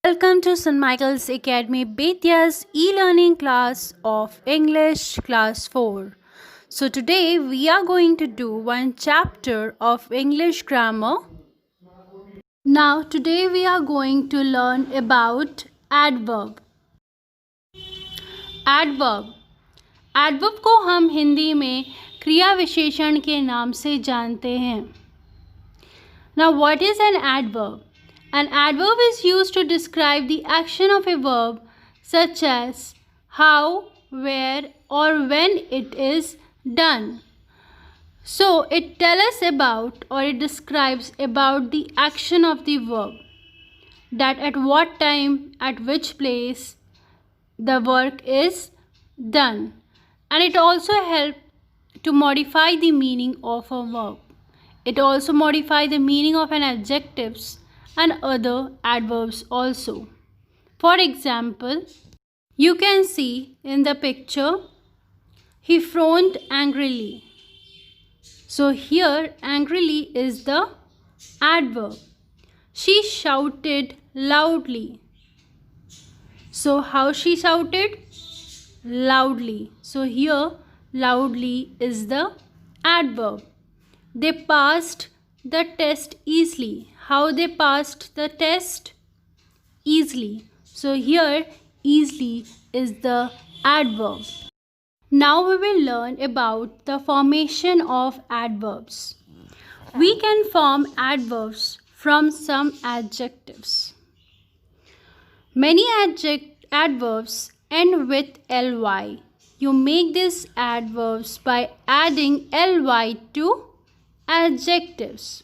Welcome to St. Michael's Academy Bethia's e-learning class of English class 4. So today we are going to do one chapter of English grammar. Now today we are going to learn about adverb. Adverb. Adverb को हम हिंदी में क्रिया विशेषण के नाम से जानते हैं. Now what is an adverb? An adverb is used to describe the action of a verb such as how, where or when it is done. So it tells us about or it describes about the action of the verb, that at what time, at which place the work is done, and it also helps to modify the meaning of a verb. It also modifies the meaning of an adjectives and other adverbs also. For example, you can see in the picture, he frowned angrily. So here angrily is the adverb. She shouted loudly. So how she shouted? Loudly. So here loudly is the adverb. They passed the test easily. How they passed the test? Easily. So here easily is the adverb. Now we will learn about the formation of adverbs. We can form adverbs from some adjectives. Many adverbs end with ly. You make these adverbs by adding ly to adjectives.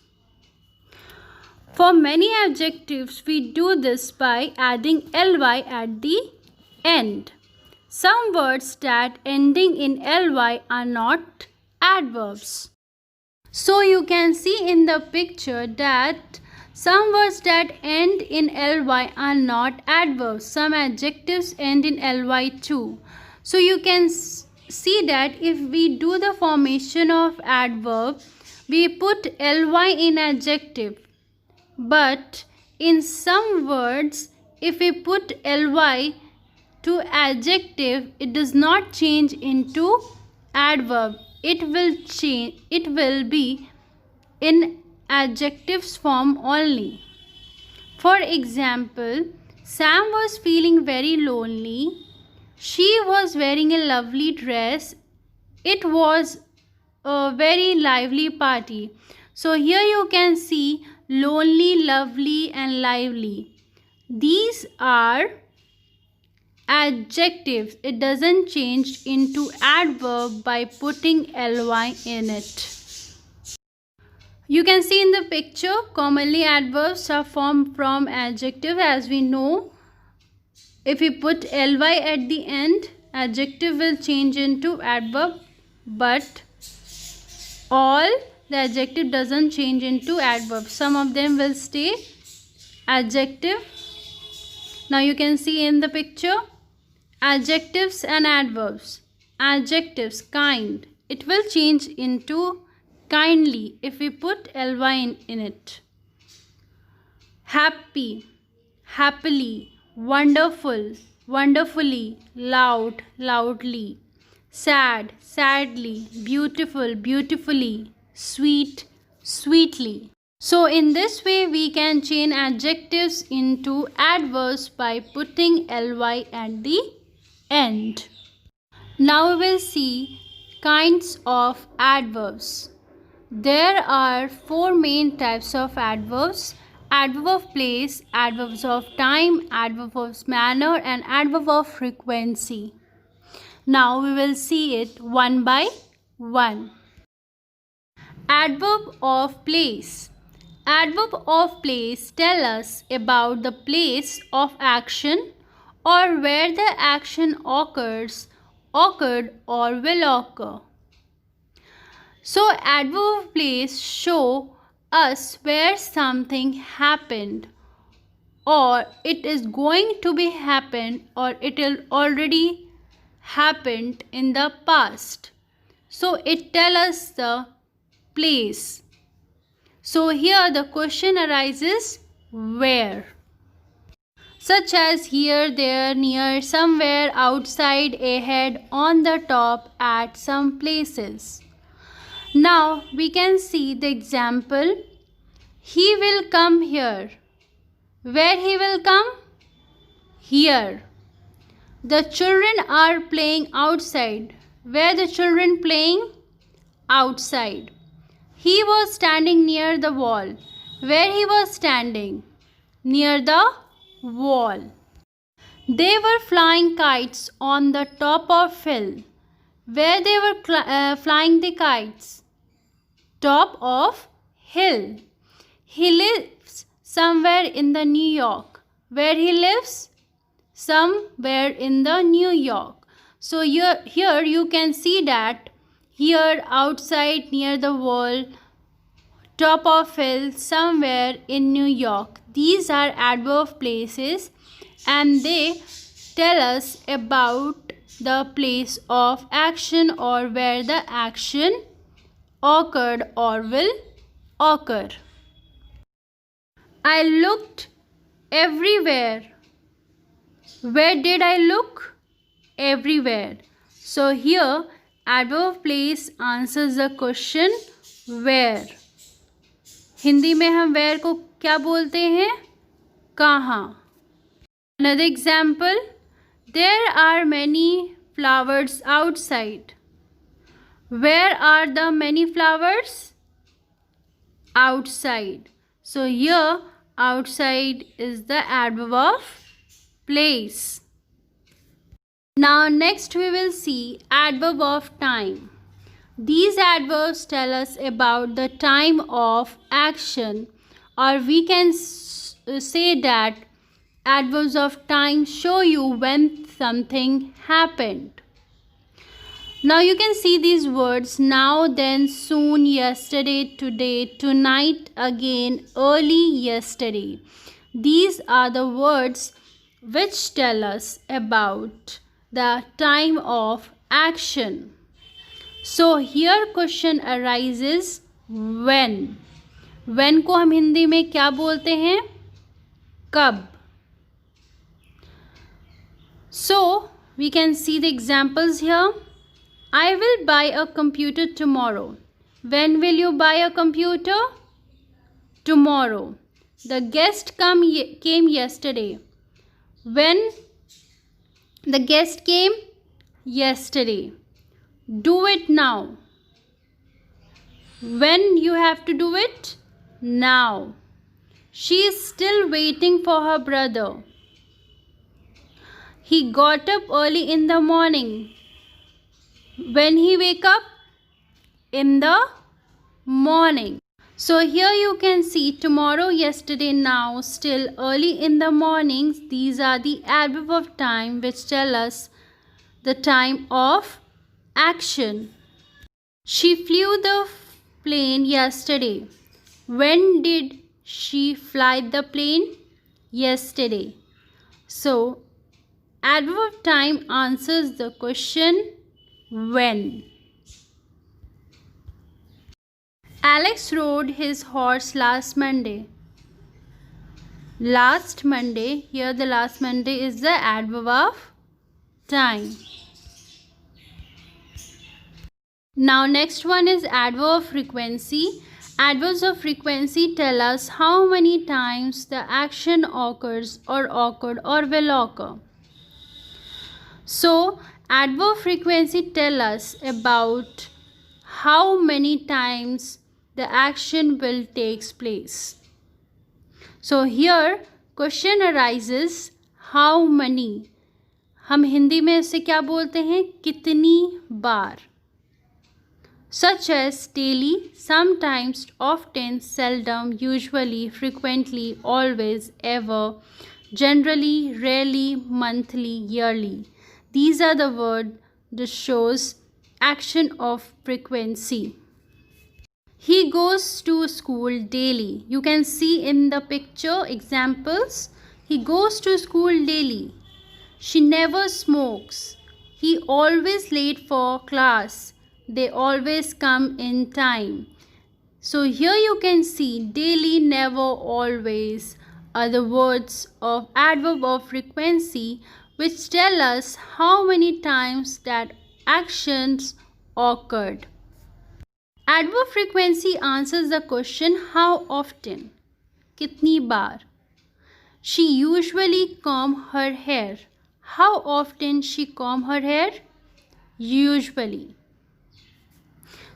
For many adjectives, we do this by adding ly at the end. Some words that ending in ly are not adverbs. So you can see in the picture that some words that end in ly are not adverbs. Some adjectives end in ly too. So you can see that if we do the formation of adverb, we put ly in adjective. But in some words, if we put ly to adjective, it does not change into adverb. It will be in adjectives form only. For example, Sam was feeling very lonely. She was wearing a lovely dress. It was a very lively party. So here you can see lonely, lovely and lively. These are adjectives. It doesn't change into adverb by putting ly in it. You can see in the picture, commonly adverbs are formed from adjective. As we know, if we put ly at the end, adjective will change into adverb, but all the adjective doesn't change into adverb. Some of them will stay adjective. Now you can see in the picture, adjectives and adverbs. Adjectives, kind. It will change into kindly if we put ly in it. Happy, happily. Wonderful, wonderfully. Loud, loudly. Sad, sadly. Beautiful, beautifully. Sweet, sweetly. So in this way we can change adjectives into adverbs by putting ly at the end. Now we will see kinds of adverbs. There are four main types of adverbs: adverb of place, adverbs of time, adverb of manner and adverb of frequency. Now we will see it one by one. Adverb of place. Adverb of place tell us about the place of action or where the action occurred or will occur. So adverb of place show us where something happened, or it is going to be happened, or it already happened in the past. So it tells us the place. So here the question arises, where? such as here, there, near, somewhere, outside, ahead, on the top, at some places. Now we can see the example. He will come here. Where he will come? Here. The children are playing outside. Where the children playing? Outside. He was standing near the wall. Where he was standing? Near the wall. They were flying kites on the top of hill. Where they were flying the kites? Top of hill. He lives somewhere in the New York. Where he lives? Somewhere in the New York. So here you can see that here, outside, near the wall, top of hill, somewhere in New York. These are adverb places and they tell us about the place of action or where the action occurred or will occur. I looked everywhere. Where did I look? Everywhere. So here adverb place answers the question where. Hindi में हम where को क्या बोलते हैं? कहाँ. Another example. There are many flowers outside. Where are the many flowers? Outside. So here outside is the adverb of place. Now next we will see adverb of time. These adverbs tell us about the time of action, or we can say that adverbs of time show you when something happened. Now you can see these words now, then, soon, yesterday, today, tonight, again, early, yesterday. These are the words which tell us about the time of action. So here question arises when. When को हम हिंदी में क्या बोलते हैं? कब. So we can see the examples here. I will buy a computer tomorrow. When will you buy a computer? Tomorrow. The guest came yesterday. When the guest came? Yesterday. Do it now. When you have to do it? Now. She is still waiting for her brother. He got up early in the morning. When he wake up? In the morning. So here you can see tomorrow, yesterday, now, still, early in the mornings. These are the adverb of time which tell us the time of action. She flew the plane yesterday. When did she fly the plane? Yesterday. So adverb of time answers the question when. Alex rode his horse last Monday. Last Monday, here the last Monday is the adverb of time. Now next one is adverb of frequency. Adverbs of frequency tell us how many times the action occurs or occurred or will occur. So adverb frequency tell us about how many times the action will takes place. So here question arises how many. हम हिंदी में इसे क्या बोलते हैं? कितनी बार. Such as daily, sometimes, often, seldom, usually, frequently, always, ever, generally, rarely, monthly, yearly. These are the words that shows action of frequency. He goes to school daily. You can see in the picture examples. He goes to school daily. She never smokes. He always late for class. They always come in time. So here you can see daily, never, always are the words of adverb of frequency which tell us how many times that actions occurred. Adverb frequency answers the question how often, kitni baar. She usually comb her hair. How often she comb her hair? Usually.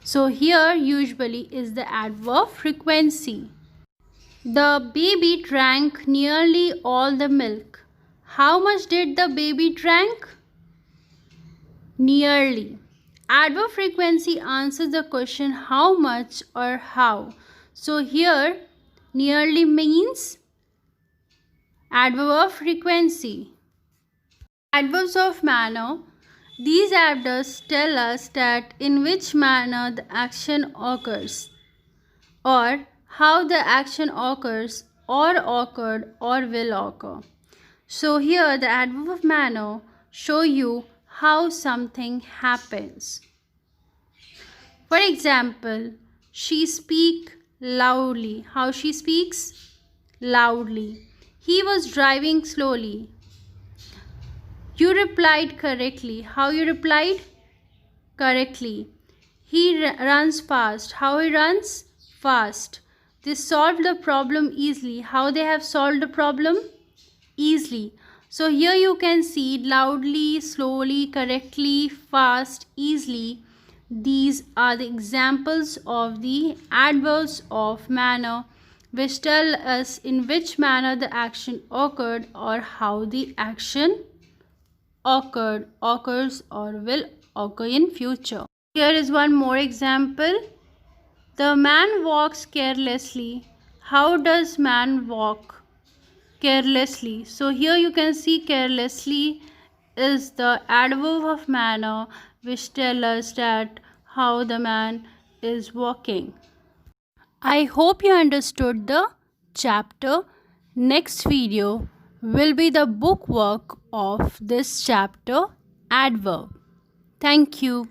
So here usually is the adverb frequency. The baby drank nearly all the milk. How much did the baby drank? Nearly. Adverb frequency answers the question how much or how. So here nearly means adverb of frequency. Adverbs of manner. These adverbs tell us that in which manner the action occurs or how the action occurs or occurred or will occur. So here the adverb of manner show you how something happens. For example, she speak loudly. How she speaks? Loudly. He was driving slowly. You replied correctly. How you replied? Correctly. He runs fast. How he runs? Fast. They solved the problem easily. How they have solved the problem? Easily. So here you can see loudly, slowly, correctly, fast, easily. These are the examples of the adverbs of manner which tell us in which manner the action occurred or how the action occurred, occurs or will occur in future. Here is one more example. The man walks carelessly. How does man walk? Carelessly. So here you can see carelessly is the adverb of manner which tell us that how the man is walking. I hope you understood the chapter. Next video will be the book work of this chapter, adverb. Thank you.